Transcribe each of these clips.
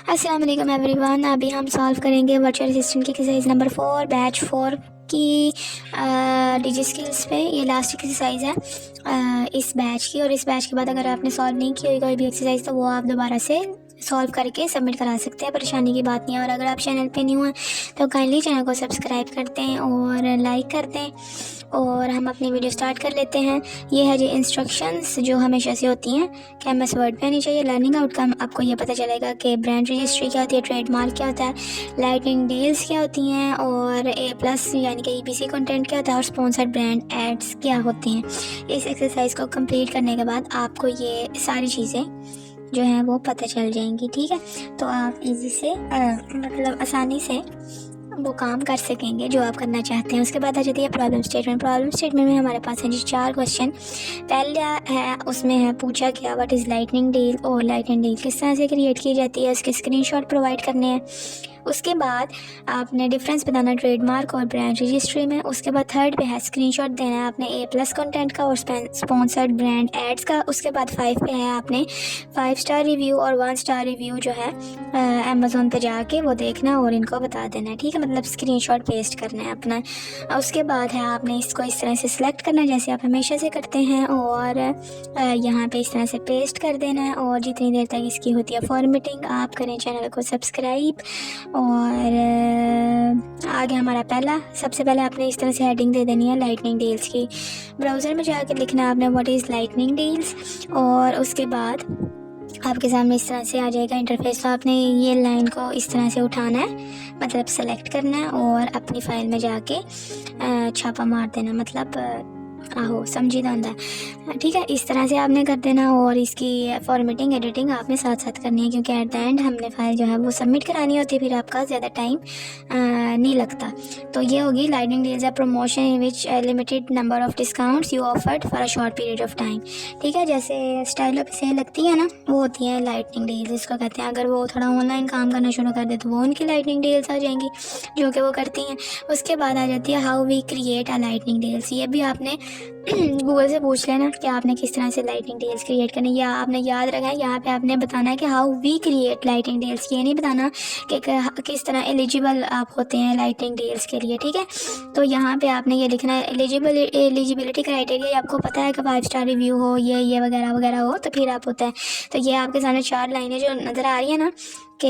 अस्सलाम वालेकुम एवरीवन। अभी हम सॉल्व करेंगे वर्चुअल असिस्टेंट की एक्सरसाइज नंबर 4 बैच 4 की डिजी स्किल्स पे। ये लास्ट एक्सरसाइज है इस बैच की, और इस बैच के बाद अगर आपने सॉल्व नहीं की हुई कोई भी एक्सरसाइज तो वो आप दोबारा से सॉल्व करके सबमिट करा सकते हैं, परेशानी की बात नहीं है। और अगर आप चैनल पे न्यू हैं तो काइंडली चैनल को सब्सक्राइब करते हैं और लाइक करते हैं, और हम अपनी वीडियो स्टार्ट कर लेते हैं। ये है जी इंस्ट्रक्शंस जो हमेशा से होती हैं कि एम एस वर्ड पे आनी चाहिए। लर्निंग आउटकम आपको ये पता चलेगा कि ब्रांड रजिस्ट्री क्या होती है, ट्रेडमार्क क्या होता है, लाइटिंग डील्स क्या होती हैं, और A+ यानी कि EPC कंटेंट क्या होता है, और स्पॉन्सर्ड ब्रांड एड्स क्या होती हैं। इस एक्सरसाइज को कंप्लीट करने के बाद आपको ये सारी चीज़ें जो हैं वो पता चल जाएंगी, ठीक है। तो आप इजी से मतलब आसानी से वो काम कर सकेंगे जो आप करना चाहते हैं। उसके बाद आ जाती है प्रॉब्लम स्टेटमेंट। प्रॉब्लम स्टेटमेंट में हमारे पास है जी 4 क्वेश्चन। पहला है, उसमें है पूछा क्या, व्हाट इज़ लाइटनिंग डील, और लाइटनिंग डील किस तरह से क्रिएट की जाती है, उसके स्क्रीनशॉट प्रोवाइड करने हैं। उसके बाद आपने डिफरेंस बताना ट्रेडमार्क और ब्रांड रजिस्ट्री में। उसके बाद थर्ड पे है स्क्रीनशॉट देना है आपने A+ कंटेंट का और स्पॉन्सर्ड ब्रांड एड्स का। उसके बाद 5 पे है आपने 5 स्टार रिव्यू और 1 स्टार रिव्यू जो है अमेज़ोन पे जाके वो देखना और इनको बता देना है, ठीक है, मतलब स्क्रीनशॉट पेस्ट करना है अपना। उसके बाद है आपने इसको इस तरह से सिलेक्ट करना है जैसे आप हमेशा से करते हैं, और यहाँ पे इस तरह से पेस्ट कर देना है। और जितनी देर तक इसकी होती है फॉर्मेटिंग आप करें चैनल को सब्सक्राइब। और आगे हमारा पहला, सबसे पहले आपने इस तरह से हेडिंग दे देनी है लाइटनिंग डील्स की। ब्राउज़र में जाके लिखना है आपने व्हाट इज़ लाइटनिंग डील्स, और उसके बाद आपके सामने इस तरह से आ जाएगा इंटरफेस। तो आपने ये लाइन को इस तरह से उठाना है, मतलब सेलेक्ट करना है और अपनी फ़ाइल में जाके छापा मार देना, मतलब आहो समझी तो आंदा, ठीक है। इस तरह से आपने कर देना, और इसकी फॉर्मेटिंग एडिटिंग आपने साथ साथ करनी है क्योंकि एट द एंड हमने फाइल जो है वो सबमिट करानी होती है, फिर आपका ज़्यादा टाइम नहीं लगता। तो ये होगी lightning deals a promotion in which limited number of discounts you offered for a short period of time, ठीक है। जैसे स्टाइलों पे सेल लगती है ना, वो होती है लाइटनिंग डील्स, इसको कहते हैं। अगर वो थोड़ा ऑनलाइन काम करना शुरू कर दे तो वो उनकी लाइटनिंग डील्स आ जाएंगी जो कि वो करती हैं। उसके बाद आ जाती है how we create a lightning deals. ये भी आपने गूगल से पूछ लेना कि आपने किस तरह से लाइटिंग डील्स क्रिएट करनी है, या आपने याद रखा है यहाँ पे आपने बताना है कि how we create lighting deals. ये नहीं बताना कि किस तरह एलिजिबल आप होते हैं लाइटिंग डील्स के लिए, ठीक है। तो यहाँ पे आपने ये लिखना है एलिजिबिलिटी क्राइटेरिया। आपको पता है कि 5 स्टार रिव्यू हो, ये वगैरह वगैरह हो, तो फिर आप होता है। तो ये आपके सामने 4 लाइनें जो नज़र आ रही है ना कि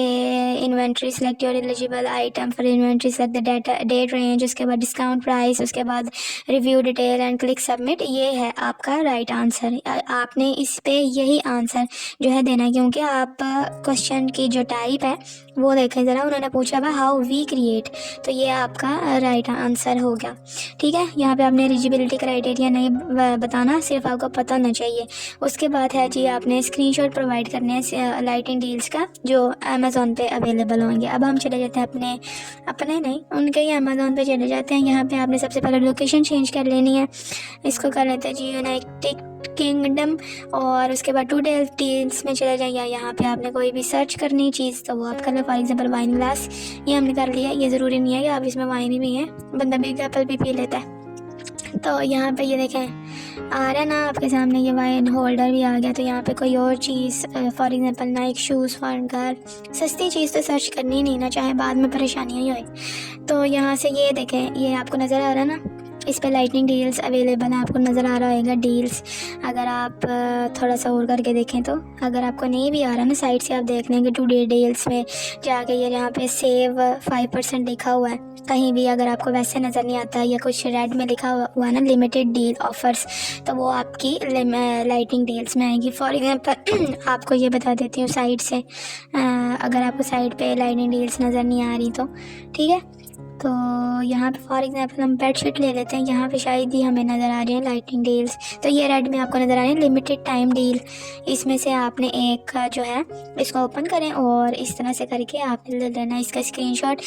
inventory select your eligible item for inventory select the date range, उसके बाद डिस्काउंट प्राइस, उसके बाद review detail and click submit. ये है आपका राइट आंसर। आपने इस पे यही आंसर जो है देना, क्योंकि आप क्वेश्चन की जो टाइप है वो देखें ज़रा, उन्होंने पूछा हुआ हाउ वी क्रिएट, तो ये आपका राइट आंसर हो गया, ठीक है। यहाँ पे आपने एलिजिबिलिटी क्राइटेरिया नहीं बताना, सिर्फ आपको पता होना चाहिए। उसके बाद है जी आपने स्क्रीनशॉट प्रोवाइड करने हैं लाइटिंग डील्स का जो अमेज़ोन पे अवेलेबल होंगे। अब हम चले जाते हैं अपने नहीं, उनके ही अमेज़ोन पे चले जाते हैं। यहाँ पे आपने सबसे पहले लोकेशन चेंज कर लेनी है, इसको कर लेते हैं जी यूनाइटेड किंगडम, और उसके बाद टू डील्स में चले जाइए। यहाँ पे आपने कोई भी सर्च करनी चीज़ तो वो आप कर लो, फॉर एग्जाम्पल वाइन ग्लास, ये हमने कर लिया। ये ज़रूरी नहीं है कि आप इसमें वाइन ही भी है, बंदा बिग एप्पल भी पी लेता है। तो यहाँ पे ये देखें आ रहा है ना आपके सामने, ये वाइन होल्डर भी आ गया। तो यहाँ पे कोई और चीज़, for example Nike shoes for घर, सस्ती चीज़ तो सर्च करनी नहीं ना, चाहे बाद में परेशानियाँ ही होए। तो यहाँ से ये देखें, ये आपको नज़र आ रहा है ना, इस पे लाइटनिंग डील्स अवेलेबल है, आपको नज़र आ रहा होगा डील्स। अगर आप थोड़ा सा और करके देखें तो, अगर आपको नहीं भी आ रहा ना साइड से आप देख लेंगे टू डे डील्स में जाके, ये यहाँ पे सेव 5% लिखा हुआ है। कहीं भी अगर आपको वैसे नज़र नहीं आता या कुछ रेड में लिखा हुआ है ना लिमिटेड डील ऑफर्स, तो वो आपकी लाइटिंग डील्स में आएगी। फॉर एग्जांपल आपको ये बता देती हूँ साइड से, अगर आपको साइड पे लाइटिंग डील्स नज़र नहीं आ रही तो, ठीक है। तो यहाँ पे फॉर एग्जांपल हम बेडशीट ले लेते हैं, यहाँ पे शायद ही हमें नज़र आ रही है लाइटिंग डील्स, तो ये रेड में आपको नज़र आ रही है लिमिटेड टाइम डील। इसमें से आपने एक जो है इसको ओपन करें और इस तरह से करके आपने ले लेना इसका स्क्रीनशॉट,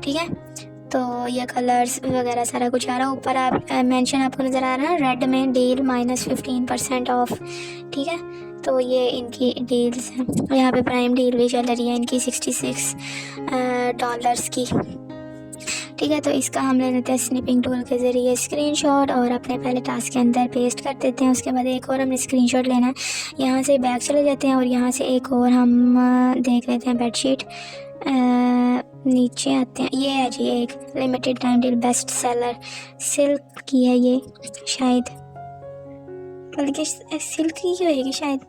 ठीक है। तो ये कलर्स वगैरह सारा कुछ आ रहा है ऊपर, आप मेंशन आपको नज़र आ रहा है रेड में डील -15% ऑफ, ठीक है। तो ये इनकी डील्स हैं। यहाँ पे प्राइम डील भी चल रही है इनकी $66 की, ठीक है। तो इसका हम ले लेते हैं स्निपिंग टूल के ज़रिए स्क्रीनशॉट और अपने पहले टास्क के अंदर पेस्ट कर देते हैं। उसके बाद एक और हमने स्क्रीनशॉट लेना है। यहाँ से बैक चले जाते हैं और यहाँ से एक और हम देख लेते हैं बेडशीट। नीचे आते हैं, ये है जी एक limited time deal best seller, silk की है ये शायद, बल्कि सिल्क की होएगी शायद,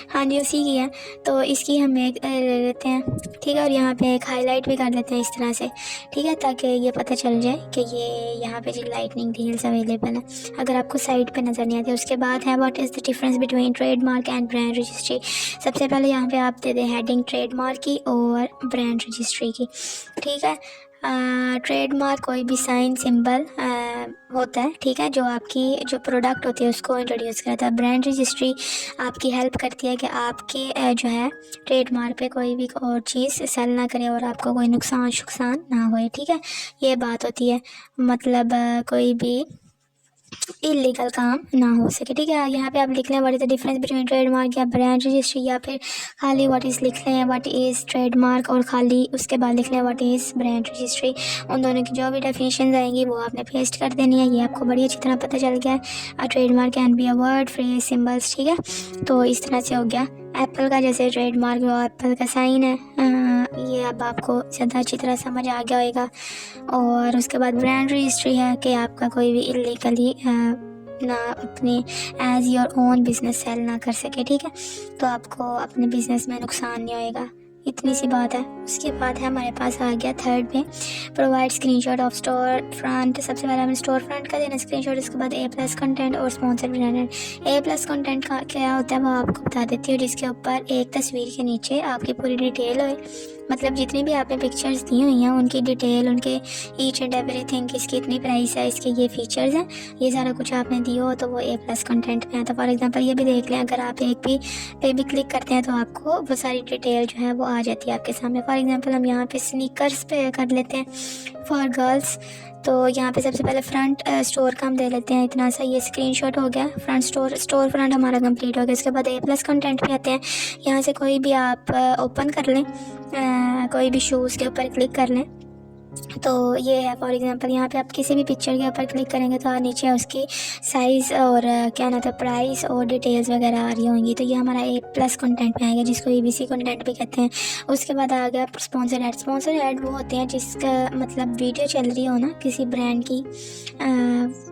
हाँ जी उसी की है। तो इसकी हम एक ले लेते हैं, ठीक है। और यहाँ पे एक हाईलाइट भी कर लेते हैं इस तरह से, ठीक है, ताकि ये पता चल जाए कि ये यहाँ पे जो लाइटनिंग डील्स अवेलेबल है, अगर आपको साइड पे नज़र नहीं आती। उसके बाद है what is the difference between trademark and brand registry. सबसे पहले यहाँ पे आप दे दें हेडिंग ट्रेडमार्क की और ब्रांड रजिस्ट्री की, ठीक है। ट्रेडमार्क कोई भी साइन सिंबल होता है, ठीक है, जो आपकी जो प्रोडक्ट होती है उसको इंट्रोड्यूस करता है। ब्रांड रजिस्ट्री आपकी हेल्प करती है कि आपके जो है ट्रेडमार्क पे कोई भी और चीज़ सेल ना करे और आपको कोई नुकसान ना होए, ठीक है। ये बात होती है, मतलब कोई भी इलीगल काम ना हो सके, ठीक है। यहाँ पे आप लिख लें what is the difference between trademark या ब्रांड रजिस्ट्री, या फिर खाली व्हाट इज़ लिख लें व्हाट इज़ ट्रेडमार्क और खाली उसके बाद लिख लें व्हाट इज़ ब्रांड रजिस्ट्री। उन दोनों की जो भी डेफिनेशन आएंगी वो आपने पेस्ट कर देनी है। ये आपको बड़ी अच्छी तरह पता चल गया है। Trademark can be a word, phrase, symbols, ठीक है। तो इस तरह से हो गया। एप्पल का जैसे ट्रेडमार्क वो एप्पल का साइन है, ये अब आपको ज़्यादा अच्छी तरह समझ आ गया होगा। और उसके बाद ब्रांड रजिस्ट्री है कि आपका कोई भी इलीगली ना अपने as your own business sell ना कर सके, ठीक है। तो आपको अपने बिजनेस में नुकसान नहीं होएगा, इतनी सी बात है। उसके बाद है हमारे पास आ गया थर्ड में provide screenshot of store front. सबसे पहले हमें स्टोर फ्रंट का देना स्क्रीनशॉट, उसके बाद A+ कंटेंट और स्पॉन्सर ब्रांडेड। A+ कंटेंट का क्या होता है वो आपको बता देती हूँ, जिसके ऊपर एक तस्वीर के नीचे आपकी पूरी डिटेल हो, मतलब जितनी भी आपने पिक्चर्स दी हुई हैं उनकी डिटेल, उनके ईच एंड एवरीथिंग, इसकी इतनी प्राइस है, इसके ये फीचर्स हैं, ये सारा कुछ आपने दिया हो तो वो A+ कंटेंट में आता है। फॉर एग्जांपल ये भी देख लें, अगर आप एक भी पे भी क्लिक करते हैं तो आपको वो सारी डिटेल जो है वो आ जाती है आपके सामने। फॉर एग्जांपल हम यहाँ पे स्नीकर्स पे कर लेते हैं फॉर गर्ल्स। तो यहाँ पे सबसे पहले फ्रंट स्टोर का हम दे लेते हैं इतना सा, ये स्क्रीनशॉट हो गया। फ्रंट स्टोर फ्रंट हमारा कंप्लीट हो गया। उसके बाद A+ कंटेंट पे आते हैं। यहाँ से कोई भी आप ओपन कर लें, कोई भी शूज़ के ऊपर क्लिक कर लें, तो ये है। फॉर एग्जांपल यहाँ पे आप किसी भी पिक्चर के ऊपर क्लिक करेंगे तो नीचे उसकी साइज़ और क्या ना था प्राइस और डिटेल्स वगैरह आ रही होंगी। तो ये हमारा A+ कंटेंट में आएगा, जिसको ABC कंटेंट भी कहते हैं। उसके बाद आ गया स्पॉन्सर ऐड। स्पॉन्सर ऐड वो होते हैं जिसका मतलब वीडियो चल रही हो ना किसी ब्रांड की,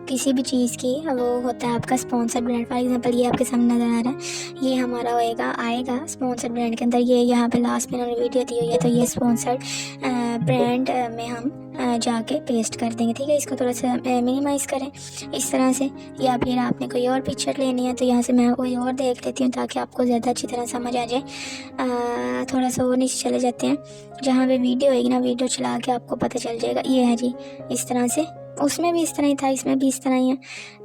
किसी भी चीज़ की, वो होता है आपका स्पॉन्सर ब्रांड। फॉर एग्जांपल ये आपके सामने नज़र आ रहा है, ये हमारा आएगा स्पॉन्सर ब्रांड के अंदर। ये यहाँ पे लास्ट में उन्होंने वीडियो दी हुई है, तो ये स्पॉन्सर्ड ब्रांड में हम जाके पेस्ट कर देंगे, ठीक है। इसको थोड़ा सा मिनिमाइज़ करें इस तरह से, या फिर आपने कोई और पिक्चर लेनी है तो यहाँ से मैं कोई और देख लेती हूँ ताकि आपको ज़्यादा अच्छी तरह समझ आ जाए। थोड़ा सा वो नीचे चले जाते हैं जहाँ पे वीडियो होगी ना, वीडियो चला के आपको पता चल जाएगा। ये है जी इस तरह से, उसमें भी इस तरह ही था, इसमें भी इस तरह ही है।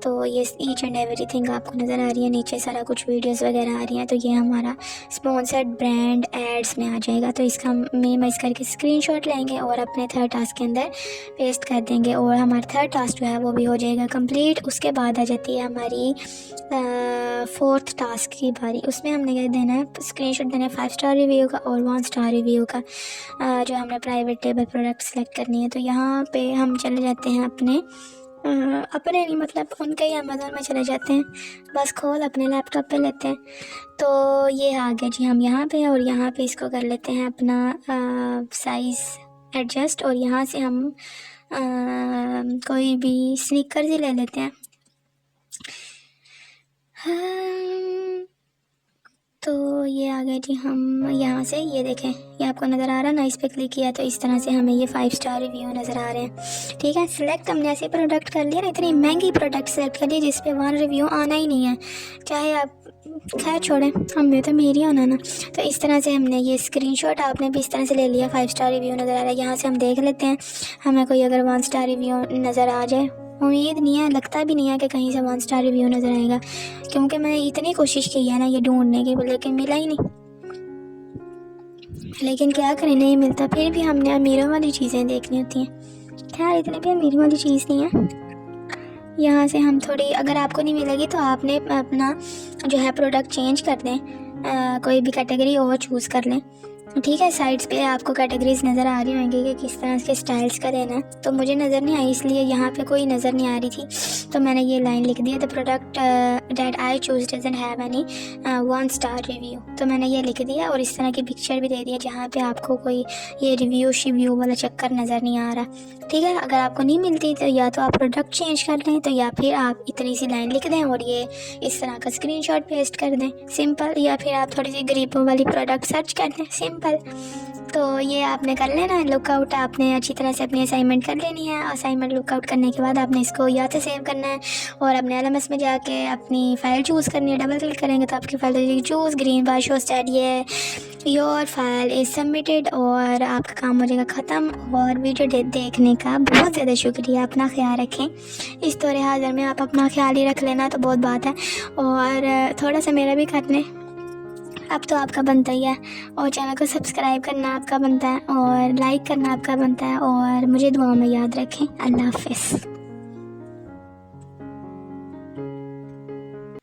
तो ये ईच एंड एवरीथिंग आपको नज़र आ रही है, नीचे सारा कुछ वीडियोस वगैरह आ रही हैं। तो ये हमारा स्पॉन्सर्ड ब्रांड एड्स में आ जाएगा। तो इसका हम मिनिमाइज़ करके स्क्रीनशॉट लेंगे और अपने थर्ड टास्क के अंदर पेस्ट कर देंगे और हमारा थर्ड टास्क जो है वो भी हो जाएगा कंप्लीट। उसके बाद आ जाती है हमारी फोर्थ टास्क की बारी। उसमें हमने क्या देना है, स्क्रीनशॉट देना है 5 स्टार रिव्यू का और 1 स्टार रिव्यू का, जो हमने प्राइवेट टेबल प्रोडक्ट सेलेक्ट करनी है। तो यहाँ पे हम चले जाते हैं अपने नहीं मतलब उनके ही अमेज़न में चले जाते हैं, बस खोल अपने लैपटॉप पे लेते हैं। तो ये आ गया जी, हम यहाँ पे और यहाँ पे इसको कर लेते हैं अपना साइज़ एडजस्ट, और यहाँ से हम कोई भी स्नीकर्स ही ले लेते हैं। तो ये आ गया जी, हम यहाँ से ये देखें, ये आपको नज़र आ रहा है ना, इस पर क्लिक किया तो इस तरह से हमें ये 5 स्टार रिव्यू नज़र आ रहे हैं, ठीक है। सिलेक्ट हमने ऐसे प्रोडक्ट कर लिया ना, इतनी महंगी प्रोडक्ट सेलेक्ट कर लिया जिस पे 1 रिव्यू आना ही नहीं है, चाहे आप खैर छोड़ें, हमें तो मेरी होना ना। तो इस तरह से हमने ये स्क्रीनशॉट आपने भी इस तरह से ले लिया, 5 स्टार रिव्यू नज़र आ रहा है। यहाँ से हम देख लेते हैं हमें कोई अगर 1 स्टार रिव्यू नज़र आ जाए, उम्मीद नहीं है, लगता भी नहीं है कि कहीं से 1 स्टार रिव्यू नज़र आएगा, क्योंकि मैंने इतनी कोशिश की है ना ये ढूंढने की, लेकिन मिला ही नहीं। लेकिन क्या करें, नहीं मिलता, फिर भी हमने अमीरों वाली चीज़ें देखनी होती हैं। खैर इतनी भी अमीरों वाली चीज़ नहीं है। यहाँ से हम थोड़ी, अगर आपको नहीं मिलेगी तो आपने अपना जो है प्रोडक्ट चेंज कर दें, कोई भी कैटेगरी और चूज़ कर लें। ठीक है। साइड्स पे आपको कैटेगरीज नज़र आ रही होंगी कि किस तरह के स्टाइल्स का देना है, तो मुझे नज़र नहीं आई, इसलिए यहाँ पे कोई नज़र नहीं आ रही थी, तो मैंने ये लाइन लिख दी है, the product that I choose doesn't have any 1 star review. तो मैंने ये लिख दिया और इस तरह की पिक्चर भी दे दी है जहाँ पे आपको कोई ये रिव्यू शिव्यू वाला चक्कर नज़र नहीं आ रहा। ठीक है, अगर आपको नहीं मिलती तो या तो आप प्रोडक्ट चेंज कर लें, तो या फिर आप इतनी सी लाइन लिख दें और ये इस तरह का स्क्रीनशॉट पेस्ट कर दें, सिंपल। या फिर आप थोड़ी सी गरीबों वाली प्रोडक्ट सर्च कर दें, सिंपल। तो ये आपने कर लेना है। लुकआउट आपने अच्छी तरह से अपनी असाइनमेंट कर लेनी है। असाइनमेंट लुकआउट करने के बाद आपने इसको या तो सेव करना है और अपने LMS में जाके अपनी फ़ाइल चूज़ करनी है। डबल क्लिक करेंगे तो आपकी फ़ाइल चूज़ ग्रीन बार शो स्टार्ट, ये योर फाइल इज़ सबमिटेड और आपका काम हो जाएगा ख़त्म। और वीडियो देखने का बहुत ज़्यादा शुक्रिया। अपना ख्याल रखें। इस दौरे हाज़िर में आप अपना ख्याल ही रख लेना तो बहुत बात है, और थोड़ा सा मेरा भी कर लें, अब तो आपका बनता ही है। और चैनल को सब्सक्राइब करना आपका बनता है और लाइक करना आपका बनता है, और मुझे दुआ में याद रखें। अल्लाह हाफ़िज़।